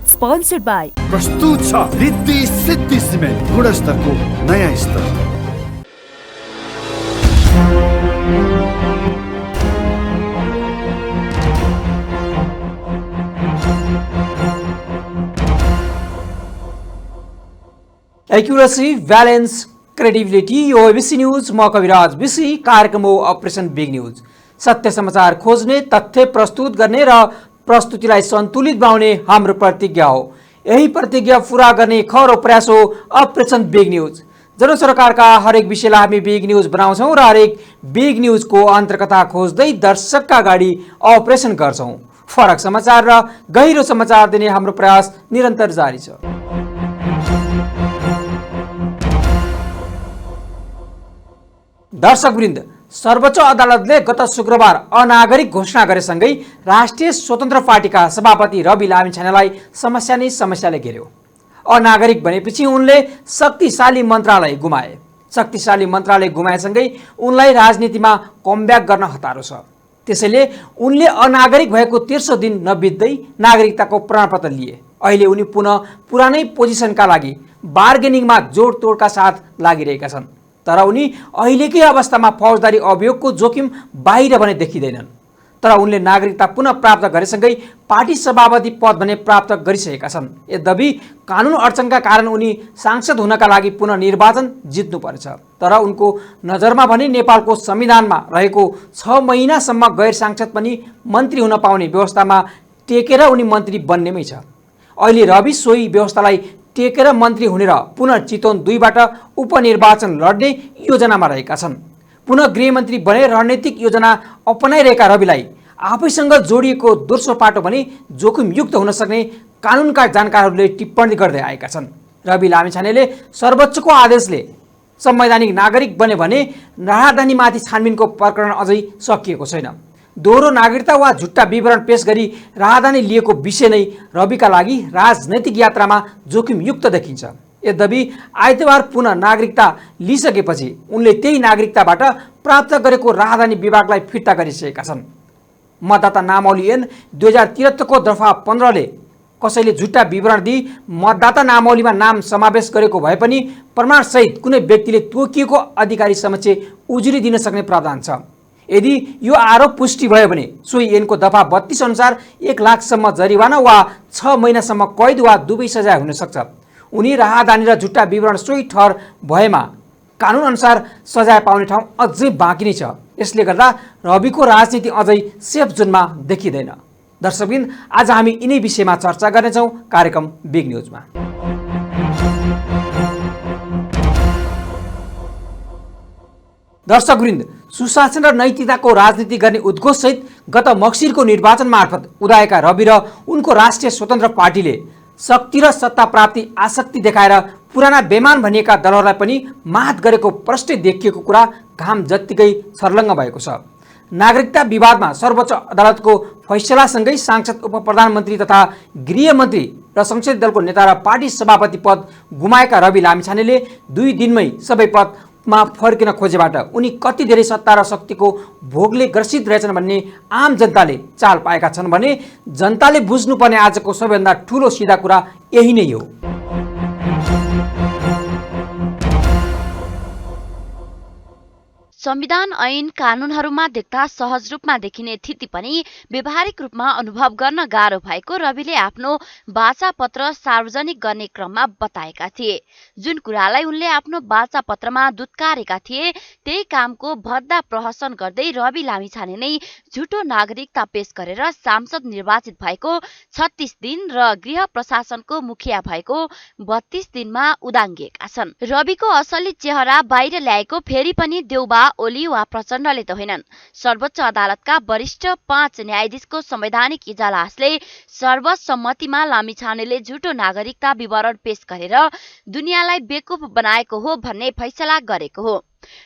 Sponsored by प्रस्तुत छ Riddhi Siddhi cement, गुणस्तरको नयाँ स्तर। Accuracy, balance, credibility. यो एबिसी न्यूज, म कविराज बिसी। कार्यक्रम हो अपरेसन बिग न्यूज। सत्य समाचार खोज्ने, तथ्य प्रस्तुत गर्ने र प्रस्तुतिलाई सन्तुलित बनाउने हाम्रो प्रतिज्ञा हो। यही प्रतिज्ञा पूरा गर्ने खरो प्रयास हो अपरेसन बिग न्यूज। जनसरकारका हरेक विषयलाई हामी बिग न्यूज बनाउँछौँ र हरेक बिग न्यूजको अन्तर्कथा खोज्दै दर्शकका अगाडि अपरेसन गर्छौँ। फरक समाचार र गहिरो समाचार दिने हाम्रो प्रयास निरन्तर जारी छ। दर्शकवृन्द, सर्वोच्च अदालतले गत शुक्रबार अनागरिक घोषणा गरेसँगै राष्ट्रिय स्वतन्त्र पार्टीका सभापति रवि लामिछानेलाई समस्या नै समस्याले घेर्यो। अनागरिक भनेपछि उनले शक्तिशाली मन्त्रालय गुमाए। शक्तिशाली मन्त्रालय गुमाएसँगै उनलाई राजनीतिमा कमब्याक गर्न हतारो छ। त्यसैले उनले अनागरिक भएको तेर्सो दिन नबित्दै नागरिकताको प्रमाणपत्र लिए। अहिले उनी पुनः पुरानै पोजिसनका लागि बार्गेनिङमा जोडतोडका साथ लागिरहेका छन्। तर उनी अहिलेकै अवस्थामा फौजदारी अभियोगको जोखिम बाहिर भने देखिँदैनन्। तर उनले नागरिकता पुनः प्राप्त गरेसँगै पार्टी सभापति पद भने प्राप्त गरिसकेका छन्। यद्यपि कानुन अडचनका कारण उनी सांसद हुनका लागि पुनः निर्वाचन जित्नुपर्छ। तर उनको नजरमा भने नेपालको संविधानमा रहेको 6 महिनासम्म गैर सांसद पनि मन्त्री हुन पाउने व्यवस्थामा टेकेर उनी मन्त्री बन्नेमै छ। अहिले रवि सोही व्यवस्थालाई टेकेर मन्त्री हुने र पुनः चितवन 2बाट उपनिर्वाचन लड्ने योजनामा रहेका छन्। पुनः गृहमन्त्री बने रणनीतिक योजना अपनाइरहेका रविलाई आफैसँग जोडिएको दोस्रो पाटो भने जोखिमयुक्त हुन सक्ने कानुनका जानकारहरूले टिप्पणी गर्दै आएका छन्। रवि लामिछानेले सर्वोच्चको आदेशले संवैधानिक नागरिक बने भने राहदानीमाथि छानबिनको प्रकरण अझै सकिएको छैन। दोहोरो नागरिकता वा झुट्टा विवरण पेश गरी राहदानी लिएको विषय नै रविका लागि राजनैतिक यात्रामा जोखिमयुक्त देखिन्छ। यद्यपि आइतबार पुनः नागरिकता लिइसकेपछि उनले त्यही नागरिकताबाट प्राप्त गरेको राहदानी विभागलाई फिर्ता गरिसकेका छन्। मतदाता नामावली ऐन 2073 को दफा 15ले कसैले झुट्टा विवरण दिई मतदाता नामावलीमा नाम समावेश गरेको भए पनि प्रमाणसहित कुनै व्यक्तिले तोकिएको अधिकारी समक्ष उजुरी दिन सक्ने प्रावधान छ। यदि यो आरोप पुष्टि भयो भने सोही ऐनको दफा 32 अनुसार 1 लाखसम्म जरिवाना वा 6 महिनासम्म कैद वा दुवै सजाय हुन सक्छ। उनी राहदानी र झुट्टा विवरण सोही ठहर भएमा कानुन अनुसार सजाय पाउने ठाउँ अझै बाँकी नै छ। यसले गर्दा रविको राजनीति अझै सेफ जोनमा देखिँदैन। दर्शकबिन, आज हामी यिनै विषयमा चर्चा गर्नेछौँ कार्यक्रम बिग न्युजमा। दर्शकवृन्द, सुशासन र नैतिकताको राजनीति गर्ने उद्घोषसहित गत मक्सिरको निर्वाचन मार्फत उदाएका रवि र उनको राष्ट्रिय स्वतन्त्र पार्टीले शक्ति र सत्ता प्राप्ति आसक्ति देखाएर पुराना बेमान भनिएका दलहरूलाई पनि मात गरेको प्रष्टै देखिएको कुरा घाम जत्तिकै छर्लङ्ग भएको छ। नागरिकता विवादमा सर्वोच्च अदालतको फैसलासँगै सांसद, उपप्रधानमन्त्री तथा गृहमन्त्री र संसदीय दलको नेता र पार्टी सभापति पद गुमाएका रवि लामिछानेले 2 दिनमै सबै पदमा फर्किन खोजेबाट उनी कति धेरै सत्ता र शक्तिको भोगले ग्रसित रहेछन् भन्ने आम जनताले चाल पाएका छन् भने जनताले बुझ्नुपर्ने आजको सबैभन्दा ठूलो सिधा कुरा यही नै हो। संविधान ऐन कानूनहरूमा देख्दा सहज रूपमा देखिने थिति पनि व्यवहारिक रूपमा अनुभव गर्न गाह्रो भएको रविले आफ्नो वाचा पत्र सार्वजनिक गर्ने क्रममा बताएका थिए। जुन कुरालाई उनले आफ्नो वाचा पत्रमा दुत्कारेका थिए त्यही कामको भद्दा प्रहसन गर्दै रवि लामिछाने नै झुटो नागरिकता पेश गरेर सांसद निर्वाचित भएको 36 दिन र गृह प्रशासनको मुखिया भएको 32 दिनमा उदाङ्गिएका छन्। रविको असली चेहरा बाहिर ल्याएको फेरि पनि देउबा ओली वा प्रचण्डले त होइनन्। सर्वोच्च अदालतका वरिष्ठ 5 न्यायाधीशको संवैधानिक इजलासले सर्वसम्मतिमा लामिछानेले झुटो नागरिकता विवरण पेश गरेर दुनियाँलाई बेकुफ बनाएको हो भन्ने फैसला गरेको हो।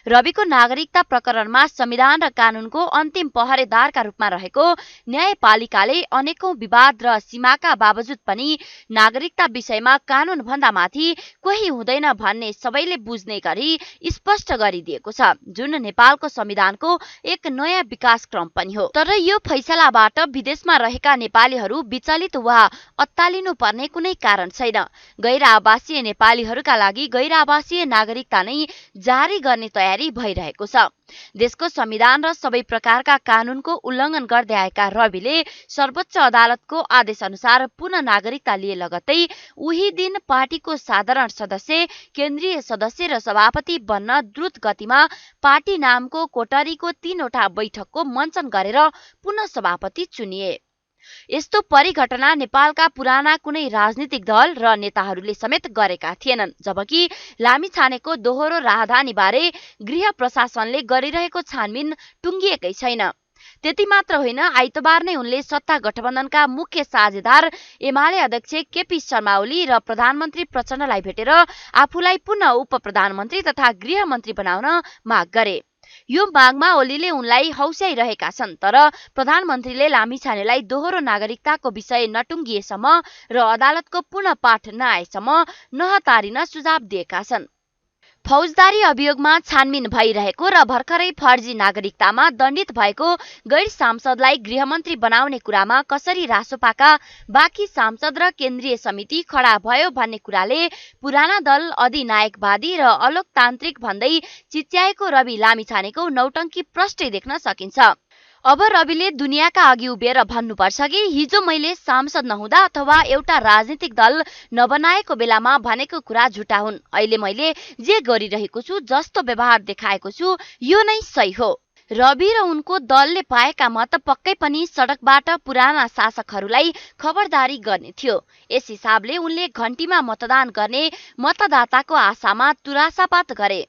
रविको नागरिकता प्रकरणमा संविधान र कानूनको अन्तिम पहरेदारका रूपमा रहेको न्यायपालिकाले अनेकौं विवाद र सीमाका बावजुद पनि नागरिकता विषयमा कानून भन्दा माथि कोही हुँदैन भन्ने सबैले बुझ्ने गरी स्पष्ट गरिदिएको छ, जुन नेपालको संविधानको एक नयाँ विकास क्रम पनि हो। तर यो फैसलाबाट विदेशमा रहेका नेपालीहरू विचलित वा अत्तालिनु पर्ने कुनै कारण छैन। गैर आवासीय नेपालीहरूका लागि गैर आवासीय नागरिकता नै जारी गर्ने तयारी भइरहेको छ। देशको संविधान र सबै प्रकारका कानूनको उल्लङ्घन गर्दै आएका रविले सर्वोच्च अदालतको आदेश अनुसार पुनः नागरिकता लिए लगत्तै उही दिन पार्टीको साधारण सदस्य, केन्द्रीय सदस्य र सभापति बन्न द्रुत गतिमा पार्टी नामको कोटरीको 3 वटा बैठकको मञ्चन गरेर पुनः सभापति चुनिए। यस्तो परिघटना नेपालका पुराना कुनै राजनीतिक दल र नेताहरूले समेत गरेका थिएनन्, जबकि लामिछानेको दोहोरो राजधानी बारे गृह प्रशासनले गरिरहेको छानबिन टुङ्गिएकै छैन। त्यति मात्र होइन, आइतबार नै उनले सत्ता गठबन्धनका मुख्य साझेदार एमाले अध्यक्ष केपी शर्मा ओली र प्रधानमन्त्री प्रचण्डलाई भेटेर आफूलाई पुनः उप प्रधानमन्त्री तथा गृहमन्त्री बनाउन माग गरे। यो मागमा ओलीले उनलाई हौस्याइरहेका छन्, तर प्रधानमन्त्रीले लामिछानेलाई दोहोरो नागरिकताको विषय नटुङ्गिएसम्म र अदालतको पुनः पाठ नआएसम्म नहतारिन सुझाव दिएका छन्। फौजदारी अभियोगमा छानबिन भइरहेको र भर्खरै फर्जी नागरिकतामा दण्डित भएको गैर सांसदलाई गृहमन्त्री बनाउने कुरामा कसरी रासोपाका बाँकी सांसद र केन्द्रीय समिति खडा भयो भन्ने कुराले पुराना दल अधिनायकवादी र अलोकतान्त्रिक भन्दै चिच्याएको रवि लामिछानेको नौटङ्की प्रष्टै देख्न सकिन्छ। अब रविले दुनियाँका अघि उभिएर भन्नुपर्छ कि हिजो मैले सांसद नहुँदा अथवा एउटा राजनीतिक दल नबनाएको बेलामा भनेको कुरा झुटा हुन्। अहिले मैले जे गरिरहेको छु, जस्तो व्यवहार देखाएको छु, यो नै सही हो। रवि र उनको दलले पाएका मत पक्कै पनि सडकबाट पुराना शासकहरूलाई खबरदारी गर्ने थियो। यस हिसाबले उनले घण्टीमा मतदान गर्ने मतदाताको आशामा तुरासापात गरे।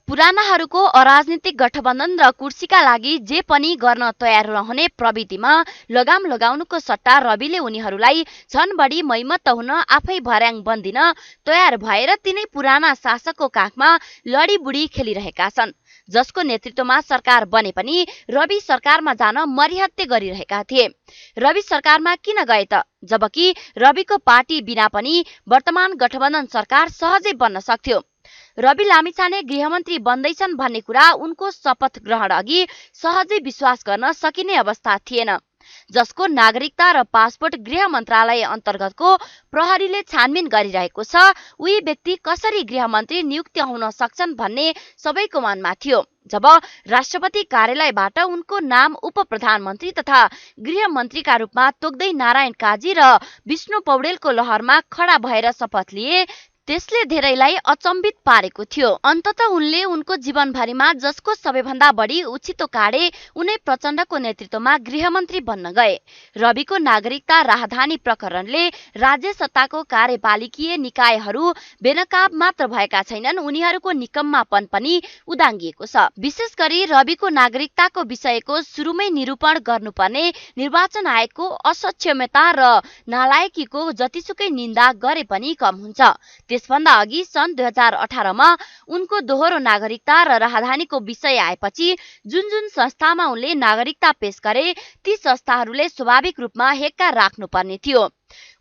पुरानाहरूको अराजनीतिक गठबन्धन र कुर्सीका लागि जे पनि गर्न तयार रहने प्रवृत्तिमा लगाम लगाउनुको सट्टा रविले उनीहरूलाई झन बढी मैमत्त हुन आफै भर्याङ बन्दिन तयार भएर तिनै पुराना शासकको काखमा लडीबुडी खेलिरहेका छन्, जसको नेतृत्वमा सरकार बने पनि रवि सरकारमा जान मरिहत्ते गरिरहेका थिए। रवि सरकारमा किन गए त, जबकि रविको पार्टी बिना पनि वर्तमान गठबन्धन सरकार सहजै बन्न सक्थ्यो। रवि लामिछाने गृहमन्त्री बन्दैछन् भन्ने कुरा उनको शपथ ग्रहण अघि सहजै विश्वास गर्न सकिने अवस्था थिएन, जसको नागरिकता र पासपोर्ट गृह मन्त्रालय अन्तर्गतको प्रहरीले छानबिन गरिरहेको छ। उही व्यक्ति कसरी गृहमन्त्री नियुक्त हुन सक्छन् भन्ने सबैको मनमा थियो। जब राष्ट्रपति कार्यालयबाट उनको नाम उप प्रधानमन्त्री तथा गृहमन्त्रीका रूपमा तोक्दै नारायण काजी र विष्णु पौडेलको लहरमा खडा भएर शपथ लिए, त्यसले धेरैलाई अचम्बित पारेको थियो। अन्ततः उनले उनको जीवनभरिमा जसको सबैभन्दा बढी उछितो काडे उनै प्रचण्डको नेतृत्वमा गृहमन्त्री बन्न गए। रविको नागरिकता राहदानी प्रकरणले राज्य सत्ताको कार्यपालिकीय निकायहरू बेनकाब मात्र भएका छैनन्, उनीहरूको निकम्मापन पनि उदाङ्गिएको छ। विशेष गरी रविको नागरिकताको विषयको सुरुमै निरूपण गर्नुपर्ने निर्वाचन आयोगको असक्षमता र नालायकीको जतिसुकै निन्दा गरे पनि कम हुन्छ। त्यसभन्दा अघि सन् 2018 मा उनको दोहोरो नागरिकता र राहदानीको विषय आएपछि जुन जुन संस्थामा उनले नागरिकता पेश गरे, ती संस्थाहरूले स्वाभाविक रूपमा हेक्का राख्नुपर्ने थियो।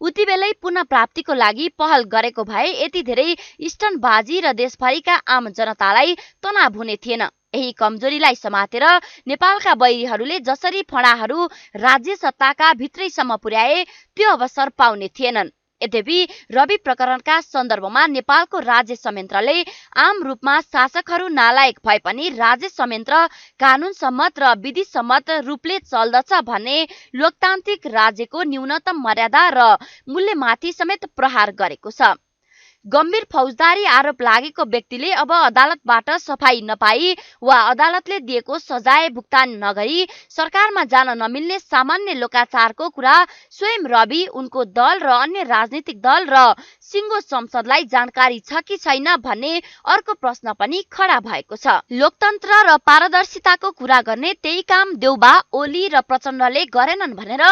उति बेलै पुनः प्राप्तिको लागि पहल गरेको भए यति धेरै स्टनबाजी र देशभरिका आम जनतालाई तनाव हुने थिएन। यही कमजोरीलाई समातेर नेपालका बैरीहरूले जसरी फडाहरू राज्य सत्ताका भित्रैसम्म पुर्याए, त्यो अवसर पाउने थिएनन्। यद्यपि रवि प्रकरणका सन्दर्भमा नेपालको राज्य संयन्त्रले आम रूपमा शासकहरू नालायक भए पनि राज्य संयन्त्र कानून सम्मत र विधि सम्मत रूपले चल्दछ भन्ने लोकतान्त्रिक राज्यको न्यूनतम मर्यादा र मूल्यमाथि समेत प्रहार गरेको छ। गम्भीर फौजदारी आरोप लागेको व्यक्तिले अब अदालतबाट सफाई नपाई वा अदालतले दिएको सजाय भुक्तान नगरी सरकारमा जान नमिल्ने सामान्य लोकाचारको कुरा स्वयं रवि, उनको दल र अन्य राजनीतिक दल र सिङ्गो संसदलाई जानकारी छ कि छैन भन्ने अर्को प्रश्न पनि खडा भएको छ। लोकतन्त्र र पारदर्शिताको कुरा गर्ने त्यही काम देउबा, ओली र प्रचण्डले गरेनन् भनेर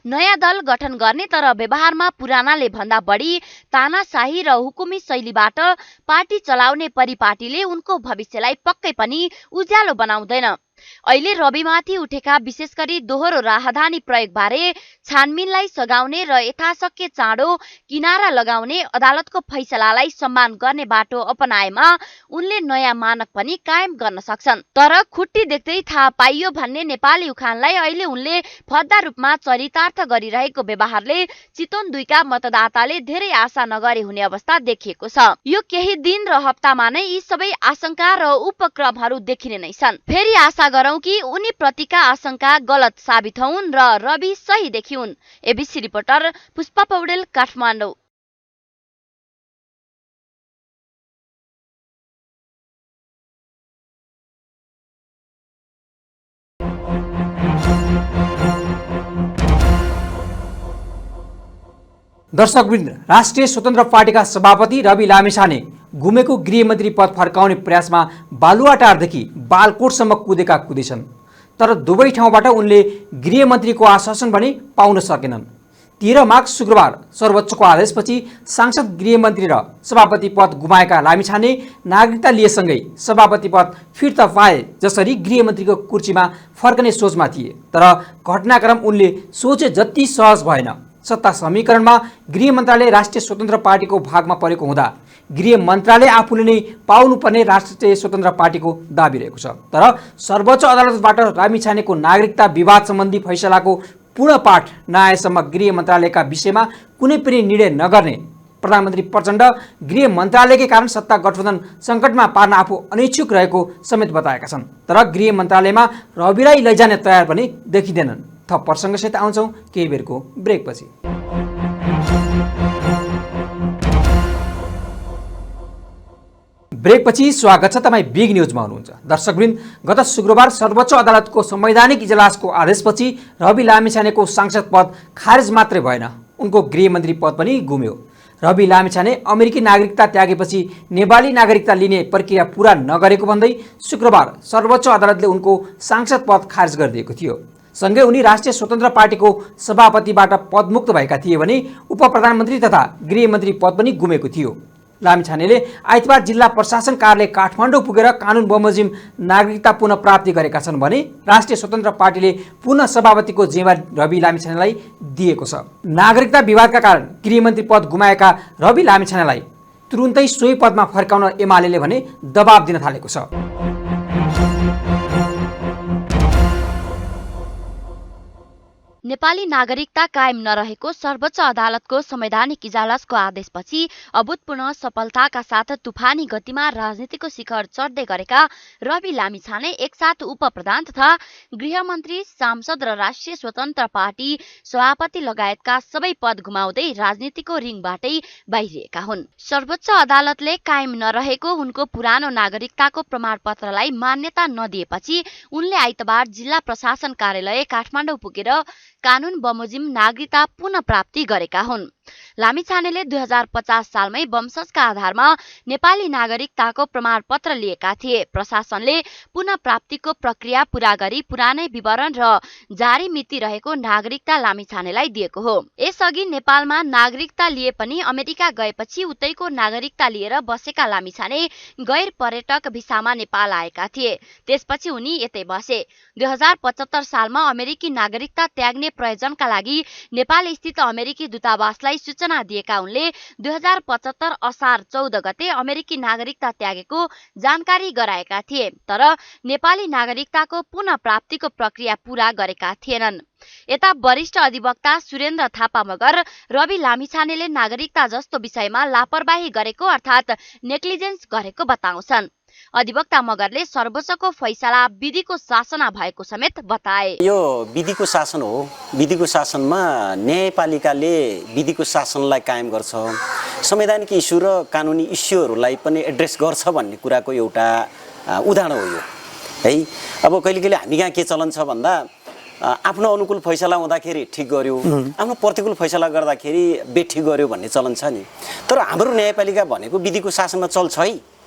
नयाँ दल गठन गर्ने, तर व्यवहारमा पुरानाले भन्दा बढी तानाशाही र हुकुम पृष्ठभूमि शैलीबाट पार्टी चलाउने परिपाटीले उनको भविष्यलाई पक्कै पनि उज्यालो बनाउँदैन। अहिले रविमाथि उठेका विशेष गरी दोहोरो राहदानी प्रयोगबारे छानबिनलाई सघाउने र यथाशक्य चाँडो किनारा लगाउने अदालतको फैसलालाई सम्मान गर्ने बाटो अपनाएमा उनले नयाँ मानक पनि कायम गर्न सक्छन्। तर खुट्टी देख्दै थाहा पाइयो भन्ने नेपाली उखानलाई अहिले उनले फद्दा रूपमा चरितार्थ गरिरहेको व्यवहारले चितवन 2 का मतदाताले धेरै आशा नगरे हुने अवस्था देखिएको छ। यो केही दिन र हप्तामा नै यी सबै आशंका र उपक्रमहरू देखिने नै छन्। फेरि आशा गरौं कि उनी प्रतिका आशंका गलत साबित हुन् र रवि सही देखिउन्। ABC reporter Pushpa Paudel, Kathmandu. दर्शकवृन्द, राष्ट्रिय स्वतन्त्र पार्टीका सभापति रवि लामिछाने गुमेको गृहमन्त्री पद फर्काउने प्रयासमा बालुवाटारदेखि बालकोटसम्म कुदेछन्। तर दुवै ठाउँबाट उनले गृहमन्त्रीको आश्वासन भने पाउन सकेनन्। 13 माघ शुक्रबार सर्वोच्चको आदेशपछि सांसद, गृहमन्त्री र सभापति पद गुमाएका लामिछाने नागरिकता लिएसँगै सभापति पद फिर्ता पाए, जसरी गृहमन्त्रीको कुर्सीमा फर्कने सोचमा थिए। तर घटनाक्रम उनले सोचे जति सहज भएन। सत्ता समीकरणमा गृह मन्त्रालय राष्ट्रिय स्वतन्त्र पार्टीको भागमा परेको हुँदा गृह मन्त्रालय आफूले नै पाउनुपर्ने राष्ट्रिय स्वतन्त्र पार्टीको दाबी रहेको छ। तर सर्वोच्च अदालतबाट लामिछानेको नागरिकता विवाद सम्बन्धी फैसलाको पूर्ण पाठ नआएसम्म गृह मन्त्रालयका विषयमा कुनै पनि निर्णय नगर्ने प्रधानमन्त्री प्रचण्ड गृह मन्त्रालयकै कारण सत्ता गठबन्धन सङ्कटमा पार्न आफू अनिच्छुक रहेको समेत बताएका छन्। तर गृह मन्त्रालयमा रविलाई लैजाने तयार पनि देखिँदैनन्। थप प्रसङ्गसहित आउँछौँ केही बेरको ब्रेकपछि। ब्रेकपछि स्वागत छ, तपाईँ बिग न्युजमा हुनुहुन्छ। दर्शकवृन्द, गत शुक्रबार सर्वोच्च अदालतको संवैधानिक इजलासको आदेशपछि रवि लामिछानेको सांसद पद खारेज मात्रै भएन, उनको गृहमन्त्री पद पनि गुम्यो। रवि लामिछाने अमेरिकी नागरिकता त्यागेपछि नेपाली नागरिकता लिने प्रक्रिया पूरा नगरेको भन्दै शुक्रबार सर्वोच्च अदालतले उनको सांसद पद खारेज गरिदिएको थियो। सँगै उनी राष्ट्रिय स्वतन्त्र पार्टीको सभापतिबाट पदमुक्त भएका थिए भने उपप्रधानमन्त्री तथा गृहमन्त्री पद पनि गुमेको थियो। लामिछानेले आइतबार जिल्ला प्रशासन कार्यालय काठमाडौँ पुगेर कानुन बमोजिम नागरिकता पुनः प्राप्ति गरेका छन् भने राष्ट्रिय स्वतन्त्र पार्टीले पुनः सभापतिको जिम्मेवारी रवि लामिछानेलाई दिएको छ। नागरिकता विवादका कारण गृहमन्त्री पद गुमाएका रवि लामिछानेलाई तुरुन्तै सोही पदमा फर्काउन एमालेले भने दबाब दिन थालेको छ। नेपाली नागरिकता कायम नरहेको सर्वोच्च अदालतको संवैधानिक इजलासको आदेशपछि अभूतपूर्व सफलताका साथ तुफानी गतिमा राजनीतिको शिखर चढ्दै गरेका रवि लामिछाने एकसाथ उपप्रधान तथा गृहमन्त्री, सांसद र राष्ट्रिय स्वतन्त्र पार्टी सभापति लगायतका सबै पद गुमाउँदै राजनीतिको रिङबाटै बाहिरिएका हुन्। सर्वोच्च अदालतले कायम नरहेको उनको पुरानो नागरिकताको प्रमाणपत्रलाई मान्यता नदिएपछि उनले आइतबार जिल्ला प्रशासन कार्यालय काठमाडौँ पुगेर कानुन बमोजिम नागरिकता पुनः प्राप्ति गरेका हुन्। लामिछानेले 2050 सालमै वंशजका आधारमा नेपाली नागरिकताको प्रमाणपत्र लिएका थिए। प्रशासनले पुनः प्राप्तिको प्रक्रिया पूरा गरी पुरानै विवरण र जारी मिति रहेको नागरिकता लामिछानेलाई दिएको हो। यसअघि नेपालमा नागरिकता लिए पनि अमेरिका गएपछि उतैको नागरिकता लिएर बसेका लामिछाने गैर पर्यटक भिसामा नेपाल आएका थिए। त्यसपछि उनी यतै बसे। 2075 सालमा अमेरिकी नागरिकता त्याग्ने प्रयोजनका लागि नेपाल स्थित अमेरिकी दूतावासलाई सूचना दिएका उनले 2075 असार 14 गते अमेरिकी नागरिकता त्यागेको जानकारी गराएका थिए। तर नेपाली नागरिकताको पुनः प्राप्तिको प्रक्रिया पूरा गरेका थिएनन्। यता वरिष्ठ अधिवक्ता सुरेन्द्र थापा मगर रवि लामिछानेले नागरिकता जस्तो विषयमा लापरवाही गरेको अर्थात् नेग्लिजेन्स गरेको बताउँछन्। अधिवक्ता मगरले सर्वोच्चको फैसला विधिको शासनमा भएको समेत बताए। यो विधिको शासन हो। विधिको शासनमा न्यायपालिकाले विधिको शासनलाई कायम गर्छ, संवैधानिक इस्यु र कानुनी इस्युहरूलाई पनि एड्रेस गर्छ भन्ने कुराको एउटा उदाहरण हो यो है। अब कहिले कहिले हामी कहाँ के चलन छ भन्दा आफ्नो अनुकूल फैसला हुँदाखेरि ठिक गर्यो, आफ्नो प्रतिकूल फैसला गर्दाखेरि बेठिक गर्यो भन्ने चलन छ नि। तर हाम्रो न्यायपालिका भनेको विधिको शासनमा चल्छ है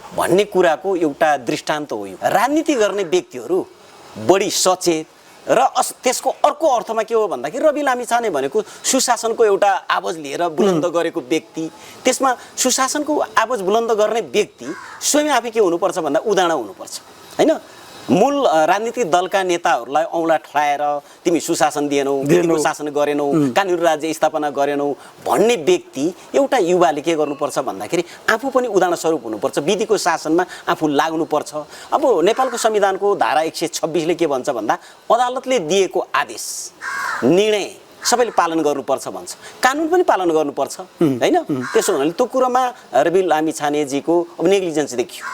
भन्ने कुराको एउटा दृष्टान्त हो यो। राजनीति गर्ने व्यक्तिहरू बढी सचेत र त्यसको अर्को अर्थमा के हो भन्दाखेरि रवि लामिछाने भनेको सुशासनको एउटा आवाज लिएर बुलन्द गरेको व्यक्ति, त्यसमा सुशासनको आवाज बुलन्द गर्ने व्यक्ति स्वयं आफै के हुनुपर्छ भन्दा उदाहरण हुनुपर्छ हैन। मूल राजनीतिक दलका नेताहरूलाई औँला ठडाएर तिमी सुशासन दिएनौ, विधिको शासन गरेनौ, कानुनी राज्य स्थापना गरेनौ भन्ने व्यक्ति एउटा युवाले के गर्नुपर्छ भन्दाखेरि आफू पनि उदाहरण स्वरूप हुनुपर्छ, विधिको शासनमा आफू लाग्नुपर्छ। अब नेपालको संविधानको धारा 126ले के भन्छ भन्दा अदालतले दिएको आदेश निर्णय सबैले पालन गर्नुपर्छ भन्छ, कानुन पनि पालन गर्नुपर्छ हैन। त्यसो हुनाले त्यो कुरोमा रवि लामिछानेजीको अब नेग्लिजेन्स देखियो।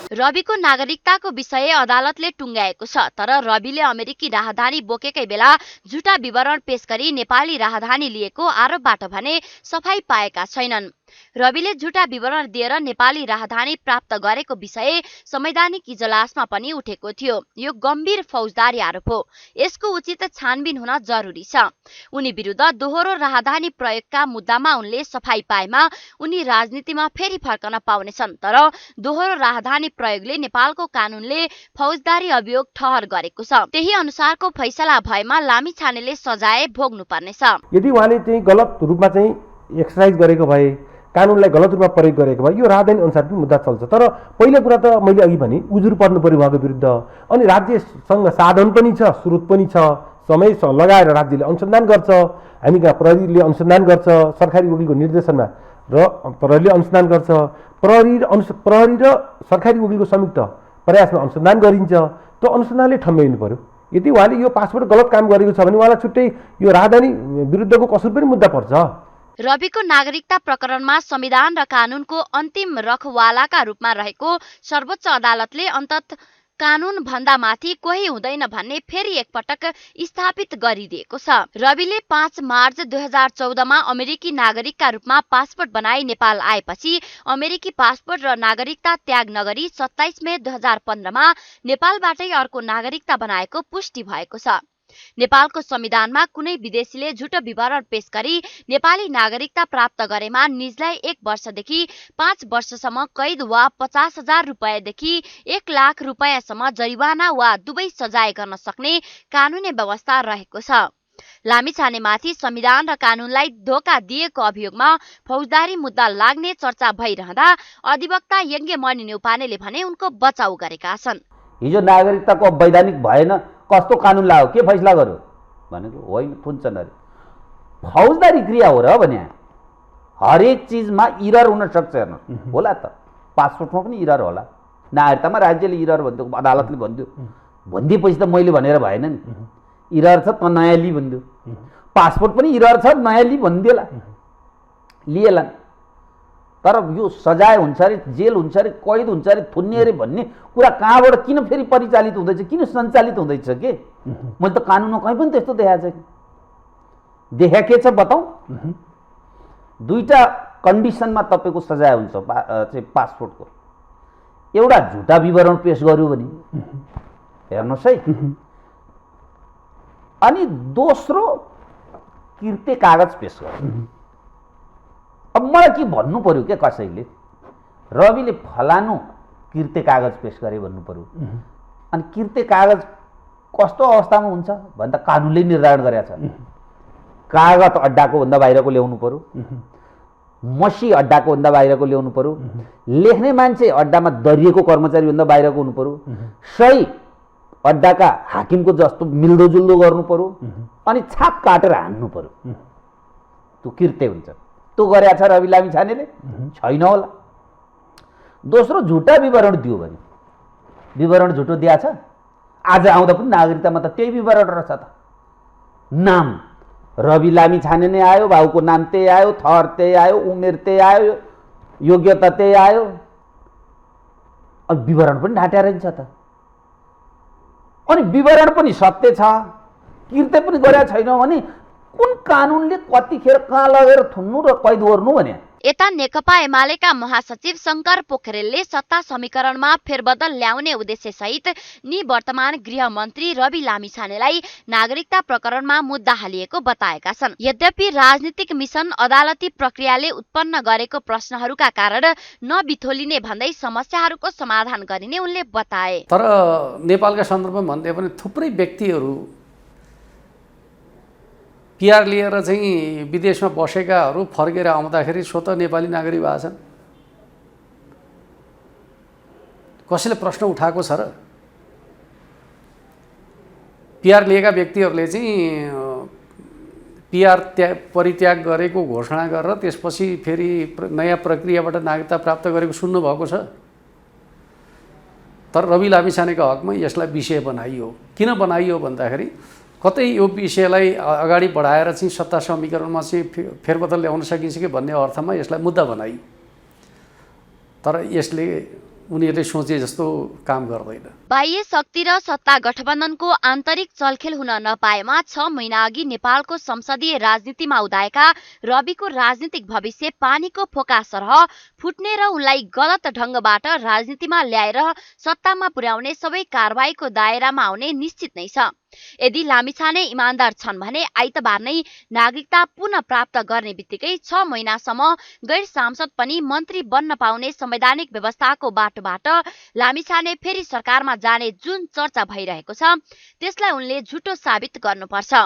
रविको नागरिकताको विषय अदालतले टुङ्ग्याएको छ, तर रविले अमेरिकी राजधानी बोकेकै बेला झुटा विवरण पेश गरी नेपाली राजधानी लिएको आरोपबाट भने सफाई पाएका छैनन्। रविले झुटा विवरण दिएर नेपाली राजधानी प्राप्त गरेको विषय संवैधानिक इजलासमा पनि उठेको थियो। यो गम्भीर फौजदारी आरोप हो, यसको उचित छानबिन हुन जरुरी छ। उनी विरुद्ध दोहोरो राजधानी प्रयोगका मुद्दामा उनले सफाई पाएमा उनी राजनीतिमा फेरि फर्कन पाउनेछन्, तर दोहोरो राजधानी प्रयोगले नेपालको कानुनले फौजदारी अभियोग ठहर गरेको छ। त्यही अनुसारको फैसला भएमा लामिछानेले सजाय भोग्नु पर्नेछ। यदि उहाँले चाहिँ गलत रूपमा चाहिँ एक्सरसाइज गरेको भए, कानुनलाई गलत रूपमा प्रयोग गरेको भए यो राजधानी अनुसार पनि मुद्दा चल्छ। तर पहिलो कुरा त मैले अघि भने उजुर पर्नु पर्यो उहाँको विरुद्ध। अनि राज्यसँग साधन पनि छ, स्रोत पनि छ, समय लगाएर राज्यले अनुसन्धान गर्छ, हामी कहाँ प्रहरीले अनुसन्धान गर्छ, सरकारी वकिलको निर्देशनमा र प्रहरीले अनुसन्धान गर्छ, प्रहरी र सरकारी वकिलको संयुक्त प्रयासमा अनुसन्धान गरिन्छ। त्यो अनुसन्धानले ठम्ब्याइनु पर्यो। यदि उहाँले यो पासपोर्ट गलत काम गरेको छ भने उहाँलाई छुट्टै यो राजधानी विरुद्धको कसुर पनि मुद्दा पर्छ। रविको नागरिकता प्रकरणमा संविधान र कानुनको अन्तिम रखवालाका रूपमा रहेको सर्वोच्च अदालतले अन्तत कानुन भन्दा माथि कोही हुँदैन भन्ने फेरि एकपटक स्थापित गरिदिएको छ। रविले 5 मार्च 2014मा अमेरिकी नागरिकका रूपमा पासपोर्ट बनाई नेपाल आएपछि अमेरिकी पासपोर्ट र नागरिकता त्याग नगरी 27 मे 2015मा नेपालबाटै अर्को नागरिकता बनाएको पुष्टि भएको छ। नेपालको संविधानमा कुनै विदेशीले झुटो विवरण पेश गरी नेपाली नागरिकता प्राप्त गरेमा निजलाई 1 वर्षदेखि 5 वर्षसम्म कैद वा 50,000 रुपैयाँदेखि 1 लाख रुपैयाँसम्म जरिवाना वा दुवै सजाय गर्न सक्ने कानुनी व्यवस्था रहेको छ। लामिछानेमाथि संविधान र कानुनलाई धोका दिएको अभियोगमा फौजदारी मुद्दा लाग्ने चर्चा भइरहँदा अधिवक्ता यज्ञमणि न्यौपानेले भने उनको बचाउ गरेका छन्। हिजो नागरिकताको वैधानिक भएन, कस्तो कानुन लाग्यो, के फैसला गर्यो भनेको होइन, थुन्छन् अरे फौजदारी क्रिया हो र भने हरेक चिजमा इरर हुन सक्छ। हेर्नु होला त, पासपोर्टमा पनि इरर होला, नागरिकतामा राज्यले इरर भन्थ्यो, अदालतले भन्थ्यो, भनिदिएपछि त मैले भनेर भएन नि, इरर छ त नयाँ लि भनिदियो। पासपोर्ट पनि इरर छ, नयाँ लि भनिदिएला, लिएला। तर यो सजाय हुन्छ अरे, जेल हुन्छ अरे, कैद हुन्छ अरे, थुन्ने अरे भन्ने कुरा कहाँबाट किन फेरि परिचालित हुँदैछ, किन सञ्चालित हुँदैछ के? मैले त कानुनमा कहीँ पनि त्यस्तो देखाएको छैन। देखा के छ बताऊ? 2टा कन्डिसनमा तपाईँको सजाय हुन्छ पासपोर्टको। एउटा झुटा विवरण पेश गर्यो भने हेर्नुहोस् है, अनि दोस्रो किर्ते कागज पेश गर्यो। अब मलाई के भन्नु पर्यो क्या, कसैले रविले फलानु किर्ते कागज पेश गरे भन्नु पर्यो। अनि किर्ते कागज कस्तो अवस्थामा हुन्छ भन्दा कानुनले निर्धारण गरेको छ। कागज अड्डाको भन्दा बाहिरको ल्याउनु पर्यो, मसी अड्डाको भन्दा बाहिरको ल्याउनु पर्यो, लेख्ने मान्छे अड्डामा दरिएको कर्मचारी भन्दा बाहिरको हुनु पर्यो, सही अड्डाका हाकिमको जस्तो मिल्दोजुल्दो गर्नु पर्यो, अनि छाप काटेर हान्नु पर्यो। त्यो किर्ते हुन्छ। त्यो गरेका छ रवि लामिछानेले? छैन होला। दोस्रो झुटा विवरण दियो भने, विवरण झुटो दिया छ, आज आउँदा पनि नागरिकतामा त त्यही विवरण रहेछ त। नाम रवि लामिछाने नै आयो, बाउको नाम त्यही आयो, थर त्यही आयो, उमेर त्यही आयो, योग्यता त्यही आयो, अनि विवरण पनि ढाँट्या रहन्छ त। अनि विवरण पनि सत्य छ, किर्ते पनि गरेका छैन भने कुन कानुनले कतिखेर कहाँ लगेर थुन्नु र कैद गर्नु भने? यता नेकपा एमालेका महासचिव शंकर पोखरेलले सत्ता समीकरणमा फेरबदल ल्याउने उद्देश्य सहित निवर्तमान गृहमन्त्री रवि लामिछानेलाई नागरिकता प्रकरणमा मुद्दा हालिएको बताएका छन्। यद्यपि राजनीतिक मिशन अदालती प्रक्रियाले उत्पन्न गरेको प्रश्नहरूका कारण नबिथोलिने भन्दै समस्याहरूको समाधान गरिने उनले बताए। तर नेपालका सन्दर्भमा भन्दै पनि थुप्रै व्यक्तिहरू पिआर लिएर चाहिँ विदेशमा बसेकाहरू फर्केर आउँदाखेरि स्वतः नेपाली नागरिक भएको छन्। कसैले प्रश्न उठाएको छ र? पिआर लिएका व्यक्तिहरूले चाहिँ पिआर परित्याग गरेको घोषणा गरेर त्यसपछि फेरि नयाँ प्रक्रियाबाट नागरिकता प्राप्त गरेको सुन्नुभएको छ? तर रवि लामिछानेको हकमा यसलाई विषय बनाइयो। किन बनाइयो भन्दाखेरि कतै यो विषयलाई अगाडि बढाएर चाहिँ सत्ता समीकरणमा चाहिँ फेरबदल ल्याउन सकिन्छ कि भन्ने अर्थमा यसलाई मुद्दा बनाइयो। तर यसले उनीहरूले सोचे जस्तो काम गर्दैन। बाह्य शक्ति र सत्ता गठबन्धनको आन्तरिक चलखेल हुन नपाएमा 6 महिना अघि नेपालको संसदीय राजनीतिमा उदाएका रविको राजनीतिक भविष्य पानीको फोका सरह फुट्ने र उनलाई गलत ढङ्गबाट राजनीतिमा ल्याएर सत्तामा पुर्याउने सबै कारबाहीको दायरामा आउने निश्चित नै छ। यदि लामिछाने इमान्दार छन् भने आइतबार नै नागरिकता पुनः प्राप्त गर्ने बित्तिकै 6 महिनासम्म गैर सांसद पनि मन्त्री बन्न पाउने संवैधानिक व्यवस्थाको बाटोबाट लामिछाने फेरि सरकारमा जाने जुन चर्चा भइरहेको छ त्यसलाई उनले झुटो साबित गर्नुपर्छ।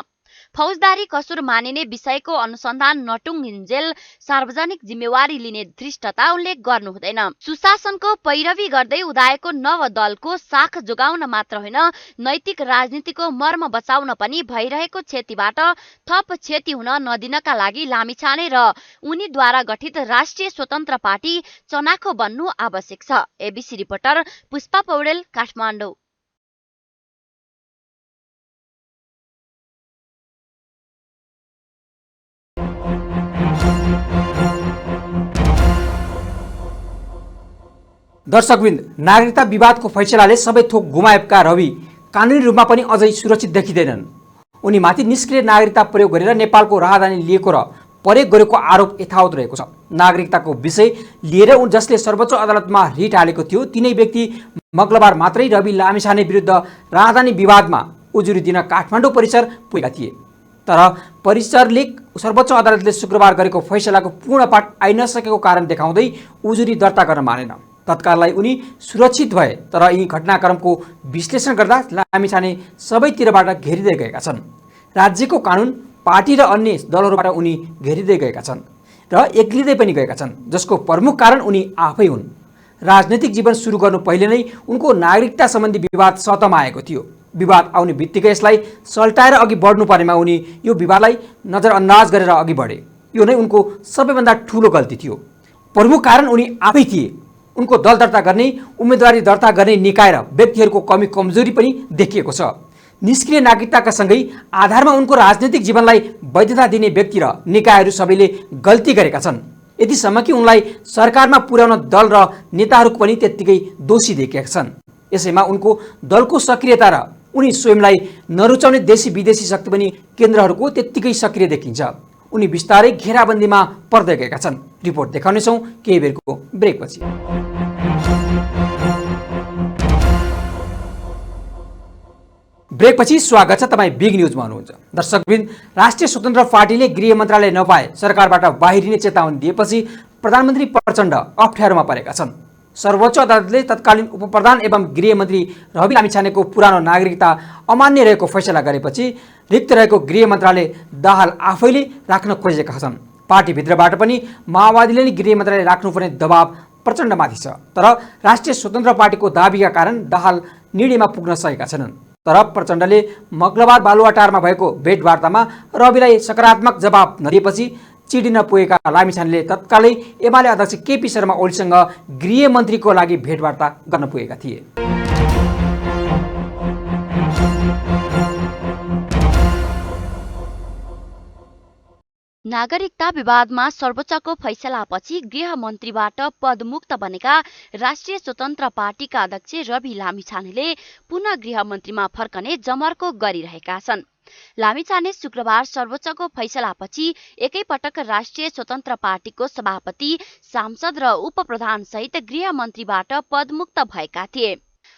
फौजदारी कसुर मानिने विषयको अनुसन्धान नटुङ्गिन्जेल सार्वजनिक जिम्मेवारी लिने धृष्टता उनले गर्नु हुँदैन। सुशासनको पैरवी गर्दै उदाएको नव दलको साख जोगाउन मात्र होइन, नैतिक राजनीतिको मर्म बचाउन पनि भइरहेको क्षतिबाट थप क्षति हुन नदिनका लागि लामिछाने र उनीद्वारा गठित राष्ट्रिय स्वतन्त्र पार्टी चनाखो बन्नु आवश्यक छ। ABC reporter Pushpa Paudel, Kathmandu. दर्शकवृन्द, नागरिकता विवादको फैसलाले सबै थोक गुमाएका रवि कानुनी रूपमा पनि अझै सुरक्षित देखिँदैनन्। उनीमाथि निष्क्रिय नागरिकता प्रयोग गरेर नेपालको राहदानी लिएको र प्रयोग गरेको आरोप यथावत रहेको छ। नागरिकताको विषय लिएर जसले सर्वोच्च अदालतमा रिट हालेको थियो तिनै व्यक्ति मंगलबार मात्रै रवि लामिछाने विरुद्ध राहदानी विवादमा उजुरी दिन काठमाडौँ परिसर पुगेका थिए। तर परिसरले सर्वोच्च अदालतले शुक्रबार गरेको फैसलाको पूर्ण पाठ आइ नसकेको कारण देखाउँदै उजुरी दर्ता गर्न मानेन। तत्काललाई उनी सुरक्षित भए, तर यी घटनाक्रमको विश्लेषण गर्दा लामिछाने सबैतिरबाट घेरिँदै गएका छन्। राज्यको कानुन, पार्टी र अन्य दलहरूबाट उनी घेरिँदै गएका छन् र एक्लिँदै पनि गएका छन्, जसको प्रमुख कारण उनी आफै हुन्। राजनैतिक जीवन सुरु गर्नु पहिले नै उनको नागरिकता सम्बन्धी विवाद सतहमा आएको थियो। विवाद आउने बित्तिकै यसलाई सल्टाएर अघि बढ्नु परेमा उनी यो विवादलाई नजरअन्दाज गरेर अघि बढे। यो नै उनको सबैभन्दा ठूलो गल्ती थियो। प्रमुख कारण उनी आफै थिए। उनको दल दर्ता गर्ने, उम्मेदवारी दर्ता गर्ने निकाय र व्यक्तिहरूको कमी कमजोरी पनि देखिएको छ। निष्क्रिय नागरिकताका सँगै आधारमा उनको राजनैतिक जीवनलाई वैधता दिने व्यक्ति र निकायहरू सबैले गल्ती गरेका छन्। यतिसम्म कि उनलाई सरकारमा पुर्याउन दल र नेताहरू पनि त्यत्तिकै दोषी देखेका छन्। यसैमा उनको दलको सक्रियता र उनी स्वयंलाई नरुचाउने देशी विदेशी शक्ति पनि केन्द्रहरूको त्यत्तिकै सक्रिय देखिन्छ। उनी बिस्तारै घेराबन्दीमा पर्दै गएका छन्। रिपोर्ट देखाउनेछौँ केही बेरको ब्रेकपछि। ब्रेकपछि स्वागत छ, तपाईँ बिग न्युजमा हुनुहुन्छ। दर्शकवृन्द, राष्ट्रिय स्वतन्त्र पार्टीले गृह मन्त्रालय नपाए सरकारबाट बाहिरिने चेतावनी दिएपछि प्रधानमन्त्री प्रचण्ड अप्ठ्यारोमा परेका छन्। सर्वोच्च अदालतले तत्कालीन उपप्रधान एवं गृहमन्त्री रवि लामिछानेको पुरानो नागरिकता अमान्य रहेको फैसला गरेपछि रिक्त रहेको गृह मन्त्रालय दाहाल आफैले राख्न खोजेका छन्। पार्टीभित्रबाट पनि माओवादीले नै गृह मन्त्रालय राख्नुपर्ने दबाव प्रचण्डमाथि छ। तर राष्ट्रिय स्वतन्त्र पार्टीको दाबीका कारण दाहाल निर्णयमा पुग्न सकेका छैनन्। तर प्रचण्डले मंगलबार बालुवाटारमा भएको भेटवार्तामा रविलाई सकारात्मक जवाब नदिएपछि चिडिन पुगेका लामिछानेले तत्कालै एमाले अध्यक्ष केपी शर्मा ओलीसँग गृहमन्त्रीको लागि भेटवार्ता गर्न पुगेका थिए। नागरिकता विवादमा सर्वोच्चको फैसलापछि गृहमन्त्रीबाट पदमुक्त बनेका राष्ट्रिय स्वतन्त्र पार्टीका अध्यक्ष रवि लामिछानेले पुनः गृहमन्त्रीमा फर्कने जमर्को गरिरहेका छन्। लामिछाने शुक्रबार सर्वोच्चको फैसलापछि एकैपटक राष्ट्रिय स्वतन्त्र पार्टीको सभापति, सांसद र उपप्रधान सहित गृहमन्त्रीबाट पदमुक्त भएका थिए।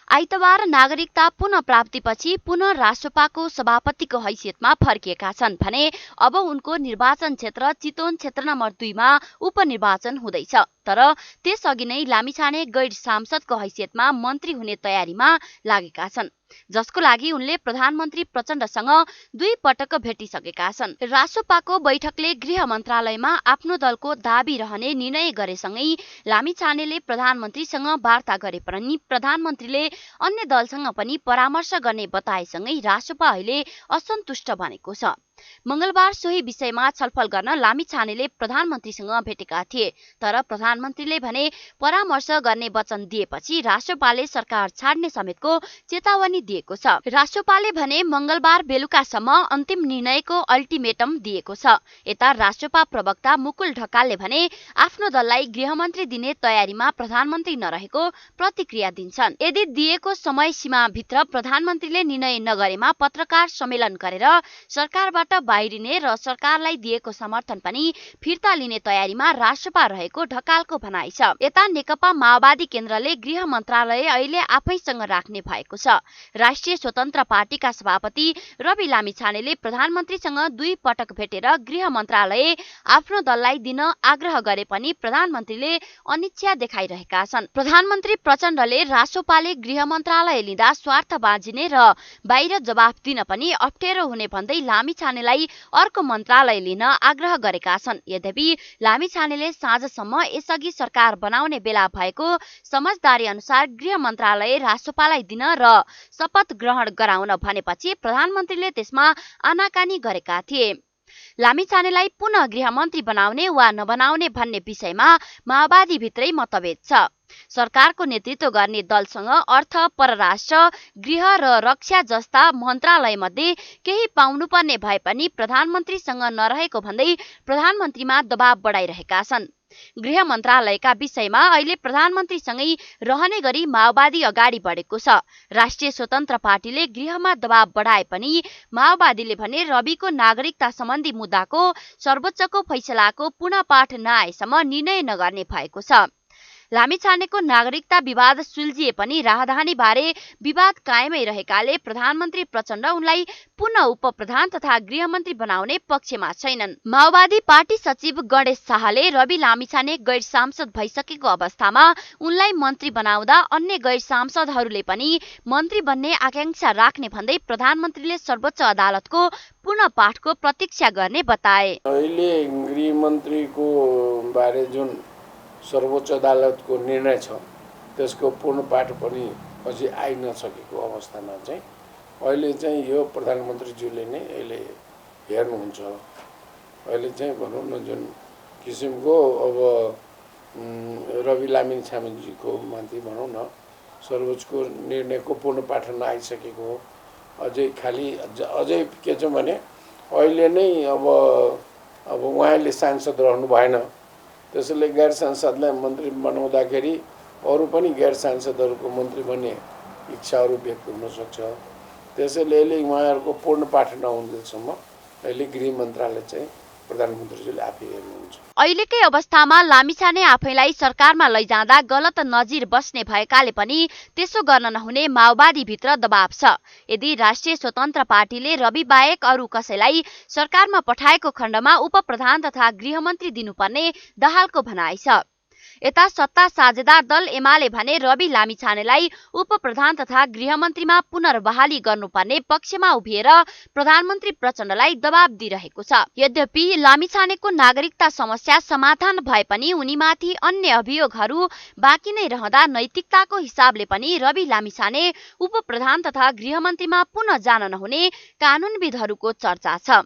आइतबार नागरिकता पुनः प्राप्तिपछि पुनः राष्ट्रपाको सभापतिको हैसियतमा फर्किएका छन् भने अब उनको निर्वाचन क्षेत्र चितवन क्षेत्र नम्बर 2 मा उपनिर्वाचन हुँदैछ। तर त्यसअघि नै लामिछाने गैर सांसदको हैसियतमा मन्त्री हुने तयारीमा लागेका छन्। जसको लागि उनले प्रधानमन्त्री प्रचण्डसँग 2 पटक भेटिसकेका छन्। रासोपाको बैठकले गृह मन्त्रालयमा आफ्नो दलको दाबी रहने निर्णय गरेसँगै लामिछानेले प्रधानमन्त्रीसँग वार्ता गरे पनि प्रधानमन्त्रीले अन्य दलसँग पनि परामर्श गर्ने बताएसँगै रासोपा अहिले असन्तुष्ट बनेको छ। मंगलबार सोही विषयमा छलफल गर्न लामिछानेले प्रधानमन्त्रीसँग भेटेका थिए, तर प्रधानमन्त्रीले भने परामर्श गर्ने वचन दिएपछि रासोपाले सरकार छाड्ने समेतको चेतावनी दिएको छ। रासोपाले भने मंगलबार बेलुकासम्म अन्तिम निर्णयको अल्टिमेटम दिएको छ। यता रासोपा प्रवक्ता मुकुल ढकालले भने आफ्नो दललाई गृहमन्त्री दिने तयारीमा प्रधानमन्त्री नरहेको प्रतिक्रिया दिन्छन्। यदि दिएको समय सीमाभित्र प्रधानमन्त्रीले निर्णय नगरेमा पत्रकार सम्मेलन गरेर सरकारबाट बाहिरिने र सरकारलाई दिएको समर्थन पनि फिर्ता लिने तयारीमा रासोपा रहेको ढकालको भनाइ छ। यता नेकपा माओवादी केन्द्रले गृह मन्त्रालय अहिले आफैसँग राख्ने भएको छ। राष्ट्रिय स्वतन्त्र पार्टीका सभापति रवि लामिछानेले प्रधानमन्त्रीसँग 2 पटक भेटेर गृह मन्त्रालय आफ्नो दललाई दिन आग्रह गरे पनि प्रधानमन्त्रीले अनिच्छा देखाइरहेका छन्। प्रधानमन्त्री प्रचण्डले रासोपाले गृह मन्त्रालय लिँदा स्वार्थ बाँझिने र बाहिर जवाफ दिन पनि अप्ठ्यारो हुने भन्दै लामिछानेलाई अर्को मन्त्रालय लिन आग्रह गरेका छन्। यद्यपि लामिछानेले साँझसम्म यसअघि सरकार बनाउने बेला भएको समझदारी अनुसार गृह मन्त्रालय रासोपालाई दिन र शपथ ग्रहण गराउन भनेपछि प्रधानमन्त्रीले त्यसमा आनाकानी गरेका थिए। लामिछानेलाई पुनः गृहमन्त्री बनाउने वा नबनाउने भन्ने विषयमा माओवादी भित्रै मतभेद छ। सरकारको नेतृत्व गर्ने दलसँग अर्थ, परराष्ट्र, गृह र रक्षा जस्ता मन्त्रालय मध्ये केही पाउनुपर्ने भए पनि प्रधानमन्त्रीसँग नरहेको भन्दै प्रधानमन्त्रीमा दबाव बढाइरहेका छन्। गृह मन्त्रालयका विषयमा अहिले प्रधानमन्त्रीसँगै रहने गरी माओवादी अगाडि बढेको छ। राष्ट्रिय स्वतन्त्र पार्टीले गृहमा दबाव बढाए पनि माओवादीले भने रविको नागरिकता सम्बन्धी मुद्दाको सर्वोच्चको फैसलाको पुनः पाठ नआएसम्म निर्णय नगर्ने भएको छ। लामिछानेको नागरिकता विवाद सुल्झिए पनि राजधानी बारे विवाद कायमै रहेकाले प्रधानमन्त्री प्रचण्ड उनलाई पुनः उपप्रधान तथा गृहमन्त्री बनाउने पक्षमा छैनन्। माओवादी पार्टी सचिव गणेश शाहले रवि लामिछाने गैर सांसद भइसकेको अवस्थामा उनलाई मन्त्री बनाउँदा अन्य गैर सांसदहरूले पनि मन्त्री बन्ने आकांक्षा राख्ने भन्दै प्रधानमन्त्रीले सर्वोच्च अदालतको पुनः पाठको प्रतीक्षा गर्ने बताए। अहिले गृहमन्त्रीको बारे जुन सर्वोच्च अदालतको निर्णय छ त्यसको पूर्ण पाठ पनि अझै आइ नसकेको अवस्थामा चाहिँ अहिले चाहिँ यो प्रधानमन्त्रीज्यूले नै अहिले हेर्नुहुन्छ। अहिले चाहिँ भनौँ न जुन किसिमको अब रवि लामिछानेजीको माथि भनौँ न सर्वोच्चको निर्णयको पूर्ण पाठ नआइसकेको हो। अझै खालि अझै के छ भने अहिले नै अब उहाँले सांसद रहनु भएन, त्यसैले गैर सांसदलाई मन्त्री बनाउँदाखेरि अरू पनि गैर सांसदहरूको मन्त्री बन्ने इच्छाहरू व्यक्त हुन सक्छ। त्यसैले अहिले उहाँहरूको पूर्ण पाठ नहुन्जेलसम्म अहिले गृह मन्त्रालय चाहिँ प्रधानमन्त्रीले आफै हेर्नुहुन्छ। अहिलेकै अवस्थामा लामिछाने आफैलाई सरकारमा लैजाँदा गलत नजिर बस्ने भएकाले पनि त्यसो गर्न नहुने माओवादी भित्र दबाव छ। यदि राष्ट्रिय स्वतन्त्र पार्टीले रवि बाहेक अरू कसैलाई सरकारमा पठाएको खण्डमा उपप्रधान तथा गृहमन्त्री दिनुपर्ने दाहालको भनाइ छ। यता सत्ता साझेदार दल एमाले भने रवि लामिछानेलाई उपप्रधान तथा गृहमन्त्रीमा पुनर्बहाली गर्नुपर्ने पक्षमा उभिएर प्रधानमन्त्री प्रचण्डलाई दबाब दिइरहेको छ। यद्यपि लामिछानेको नागरिकता समस्या समाधान भए पनि उनीमाथि अन्य अभियोगहरू बाँकी नै रहँदा नैतिकताको हिसाबले पनि रवि लामिछाने उपप्रधान तथा गृहमन्त्रीमा पुनः जान नहुने कानुनविदहरूको चर्चा छ।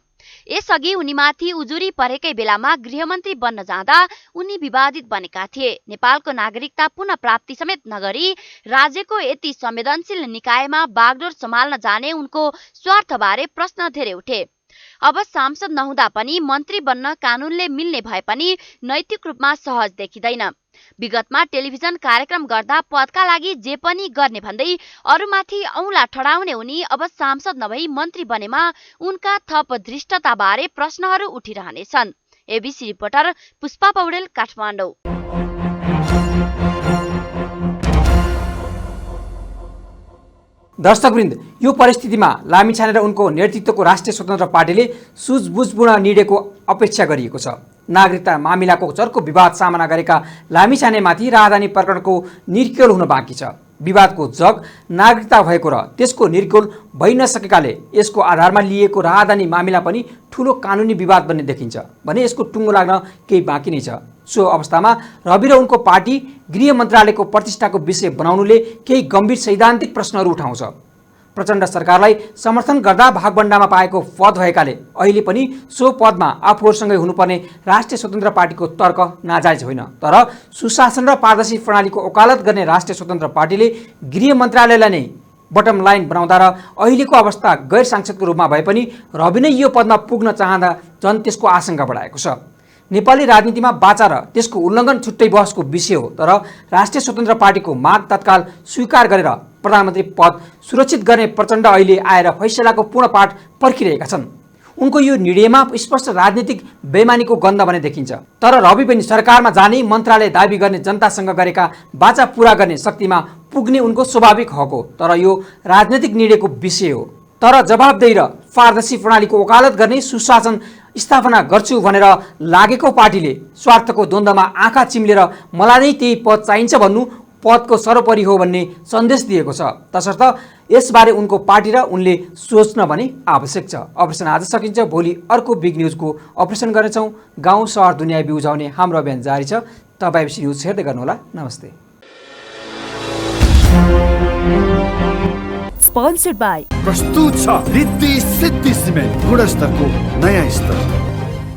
यसअघि उनीमाथि उजुरी परेकै बेलामा गृहमन्त्री बन्न जाँदा उनी विवादित बनेका थिए। नेपालको नागरिकता पुनः प्राप्ति समेत नगरी राज्यको यति संवेदनशील निकायमा बागडोर सम्हाल्न जाने उनको स्वार्थबारे प्रश्न धेरै उठे। अब सांसद नहुँदा पनि मन्त्री बन्न कानुनले मिल्ने भए पनि नैतिक रूपमा सहज देखिँदैन। विगतमा टेलिभिजन कार्यक्रम गर्दा पदका लागि जे पनि गर्ने भन्दै अरूमाथि औँला ठडाउने उनी अब सांसद नभई मन्त्री बनेमा उनका थप धृष्टताबारे प्रश्नहरू उठिरहनेछन्। ABC reporter Pushpa Paudel, Kathmandu. दर्शकवृन्द, यो परिस्थितिमा लामिछाने र उनको नेतृत्वको राष्ट्रिय स्वतन्त्र पार्टीले सुझबुझपूर्ण निर्णयको अपेक्षा गरिएको छ। नागरिकता मामिलाको चर्को विवाद सामना गरेका लामिछानेमाथि राजधानी प्रकरणको निर्केल हुन बाँकी छ। विवादको जग नागरिकता भएको र त्यसको निर्कुल भइ नसकेकाले यसको आधारमा लिएको राहदानी मामिला पनि ठूलो कानुनी विवाद बन्ने देखिन्छ भने यसको टुङ्गो लाग्न केही बाँकी नै छ। सो अवस्थामा रवि र उनको पार्टी गृह मन्त्रालयको प्रतिष्ठाको विषय बनाउनुले केही गम्भीर सैद्धान्तिक प्रश्नहरू उठाउँछ। प्रचण्ड सरकारलाई समर्थन गर्दा भागभण्डामा पाएको पद भएकाले अहिले पनि सो पदमा आफूहरूसँगै हुनुपर्ने राष्ट्रिय स्वतन्त्र पार्टीको तर्क नाजायज होइन। तर सुशासन र पारदर्शी प्रणालीको वकालत गर्ने राष्ट्रिय स्वतन्त्र पार्टीले गृह मन्त्रालयलाई नै बटम लाइन बनाउँदा र अहिलेको अवस्था गैर सांसदको रूपमा भए पनि रवि नै यो पदमा पुग्न चाहँदा झन् त्यसको आशंका बढाएको छ। नेपाली राजनीतिमा बाचा र त्यसको उल्लङ्घन छुट्टै बहसको विषय हो। तर राष्ट्रिय स्वतन्त्र पार्टीको माग तत्काल स्वीकार गरेर प्रधानमन्त्री पद सुरक्षित गर्ने प्रचण्ड अहिले आएर फैसलाको पूर्ण पाठ पर्खिरहेका छन्। उनको यो निर्णयमा स्पष्ट राजनीतिक बेइमानीको गन्ध भने देखिन्छ। तर रवि पनि सरकारमा जाने, मन्त्रालय दाबी गर्ने, जनतासँग गरेका बाचा पूरा गर्ने शक्तिमा पुग्ने उनको स्वाभाविक हक हो। तर यो राजनीतिक निर्णयको विषय हो। तर जवाबदेही र पारदर्शी प्रणालीको वकालत गर्ने, सुशासन स्थापना गर्छु भनेर लागेको पार्टीले स्वार्थको द्वन्द्वमा आँखा चिम्लेर मलाई नै त्यही पद चाहिन्छ भन्नु पदको सर्वोपरि हो भन्ने सन्देश दिएको छ। तसर्थ यसबारे उनको पार्टी र उनले सोच्न भने आवश्यक छ। अपरेसन आज सकिन्छ, भोलि अर्को बिग न्युजको अपरेसन गर्नेछौँ। गाउँ सहर दुनियाँ बिउझाउने हाम्रो अभियान जारी छ। तपाईँ न्युज हेर्दै गर्नुहोला। नमस्ते। स्पोन्सर्ड बाई प्रस्तुत छ रिद्धि सिद्धि सिमेन्ट गुणस्तरको नयाँ स्तर।